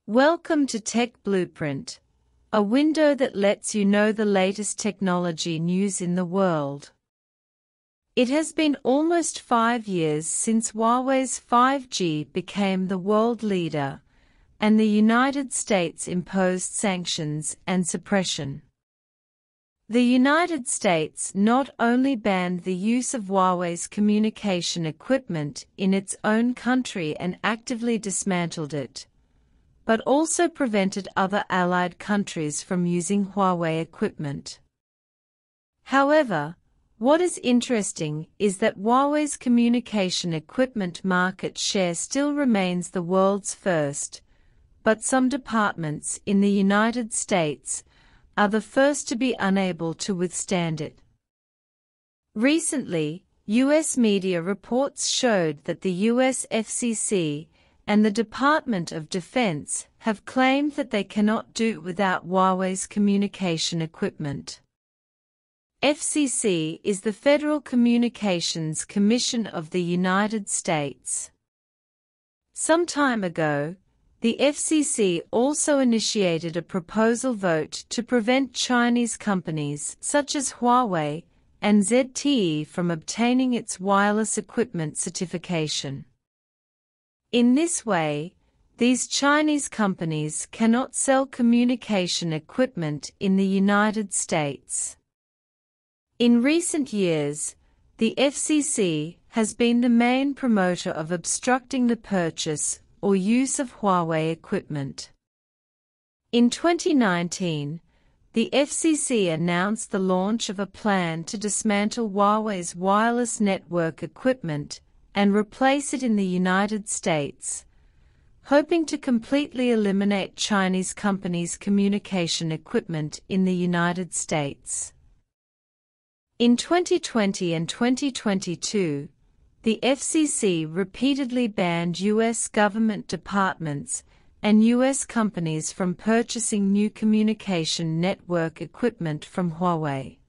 Welcome to Tech Blueprint, a window that lets you know the latest technology news in the world. It has been almost 5 years since Huawei's 5G became the world leader, and the United States imposed sanctions and suppression. The United States not only banned the use of Huawei's communication equipment in its own country and actively dismantled it, but also prevented other allied countries from using Huawei equipment. However, what is interesting is that Huawei's communication equipment market share still remains the world's first, but some departments in the United States are the first to be unable to withstand it. Recently, U.S. media reports showed that the U.S. FCC and the Department of Defense have claimed that they cannot do without Huawei's communication equipment. FCC is the Federal Communications Commission of the United States. Some time ago, the FCC also initiated a proposal vote to prevent Chinese companies such as Huawei and ZTE from obtaining its wireless equipment certification. In this way, these Chinese companies cannot sell communication equipment in the United States. In recent years, the FCC has been the main promoter of obstructing the purchase or use of Huawei equipment. In 2019, the FCC announced the launch of a plan to dismantle Huawei's wireless network equipment and replace it in the United States, hoping to completely eliminate Chinese companies' communication equipment in the United States. In 2020 and 2022, the FCC repeatedly banned U.S. government departments and U.S. companies from purchasing new communication network equipment from Huawei.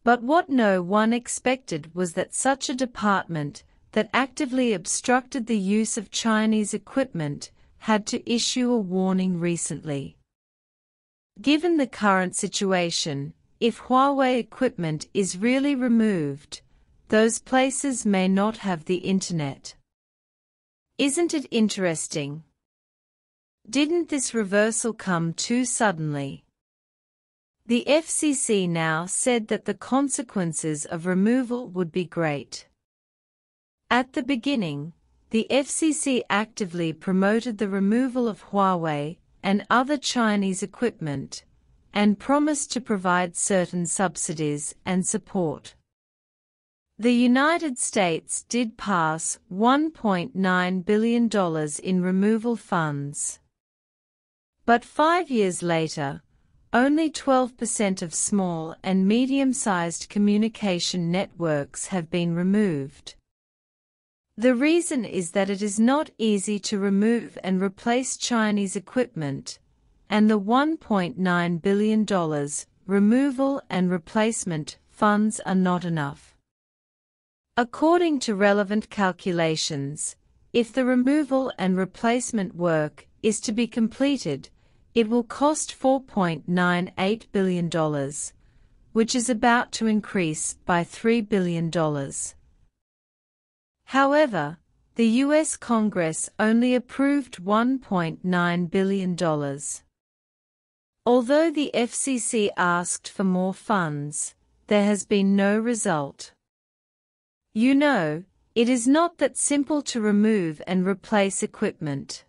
But what no one expected was that such a department that actively obstructed the use of Chinese equipment had to issue a warning recently. Given the current situation, if Huawei equipment is really removed, those places may not have the internet. Isn't it interesting? Didn't this reversal come too suddenly? The FCC now said that the consequences of removal would be great. At the beginning, the FCC actively promoted the removal of Huawei and other Chinese equipment, and promised to provide certain subsidies and support. The United States did pass $1.9 billion in removal funds. But 5 years later, only 12% of small and medium-sized communication networks have been removed. The reason is that it is not easy to remove and replace Chinese equipment, and the $1.9 billion removal and replacement funds are not enough. According to relevant calculations, if the removal and replacement work is to be completed, it will cost $4.98 billion, which is about to increase by $3 billion. However, the U.S. Congress only approved $1.9 billion. Although the FCC asked for more funds, there has been no result. You know, it is not that simple to remove and replace equipment.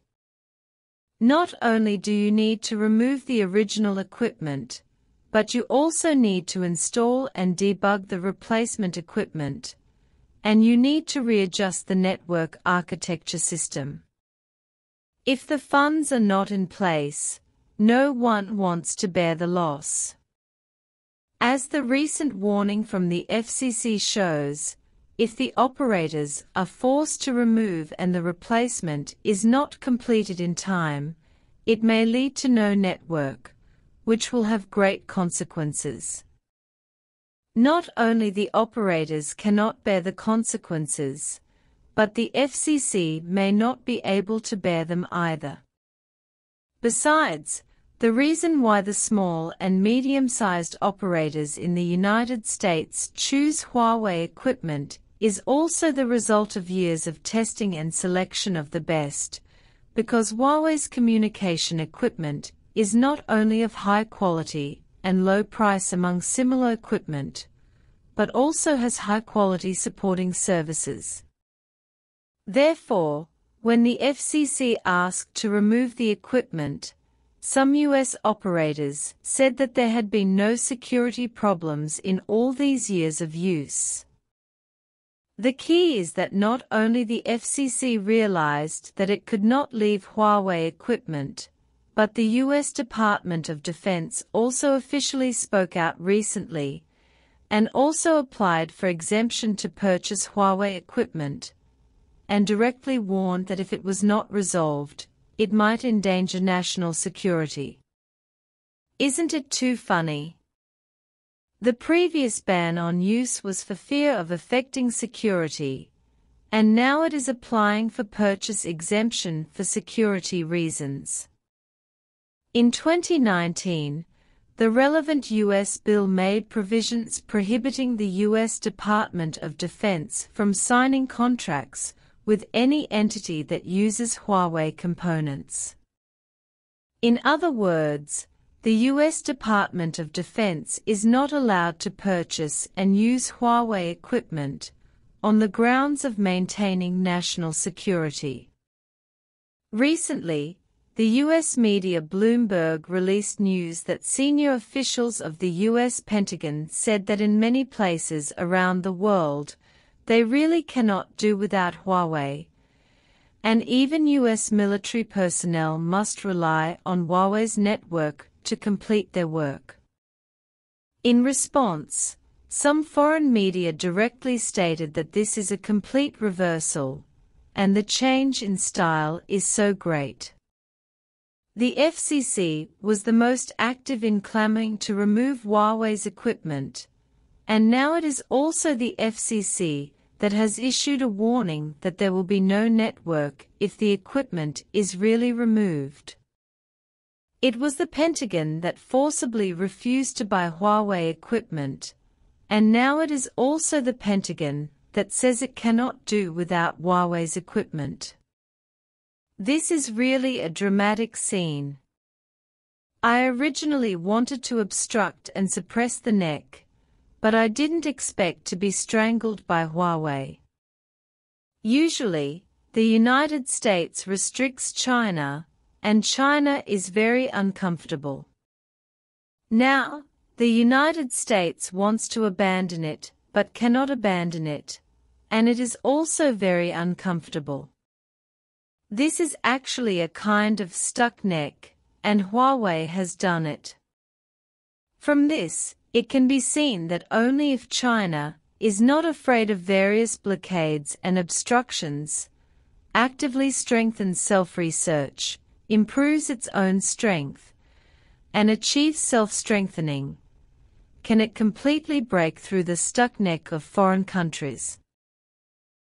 Not only do you need to remove the original equipment, but you also need to install and debug the replacement equipment, and you need to readjust the network architecture system. If the funds are not in place, no one wants to bear the loss. As the recent warning from the FCC shows, if the operators are forced to remove and the replacement is not completed in time, it may lead to no network, which will have great consequences. Not only the operators cannot bear the consequences, but the FCC may not be able to bear them either. Besides, the reason why the small and medium-sized operators in the United States choose Huawei equipment is also the result of years of testing and selection of the best, because Huawei's communication equipment is not only of high quality and low price among similar equipment, but also has high-quality supporting services. Therefore, when the FCC asked to remove the equipment, some U.S. operators said that there had been no security problems in all these years of use. The key is that not only the FCC realized that it could not leave Huawei equipment, but the U.S. Department of Defense also officially spoke out recently and also applied for exemption to purchase Huawei equipment, and directly warned that if it was not resolved, it might endanger national security. Isn't it too funny? The previous ban on use was for fear of affecting security, and now it is applying for purchase exemption for security reasons. In 2019, the relevant U.S. bill made provisions prohibiting the U.S. Department of Defense from signing contracts with any entity that uses Huawei components. In other words, the U.S. Department of Defense is not allowed to purchase and use Huawei equipment on the grounds of maintaining national security. Recently, the U.S. media Bloomberg released news that senior officials of the U.S. Pentagon said that in many places around the world, they really cannot do without Huawei, and even U.S. military personnel must rely on Huawei's network to complete their work. In response, some foreign media directly stated that this is a complete reversal, and the change in style is so great. The FCC was the most active in clamoring to remove Huawei's equipment, and now it is also the FCC that has issued a warning that there will be no network if the equipment is really removed. It was the Pentagon that forcibly refused to buy Huawei equipment, and now it is also the Pentagon that says it cannot do without Huawei's equipment. This is really a dramatic scene. I originally wanted to obstruct and suppress the neck, but I didn't expect to be strangled by Huawei. Usually, the United States restricts China, and China is very uncomfortable. Now, the United States wants to abandon it, but cannot abandon it, and it is also very uncomfortable. This is actually a kind of stuck neck, and Huawei has done it. From this, it can be seen that only if China is not afraid of various blockades and obstructions, actively strengthens self-research, improves its own strength, and achieves self-strengthening, can it completely break through the stuck neck of foreign countries.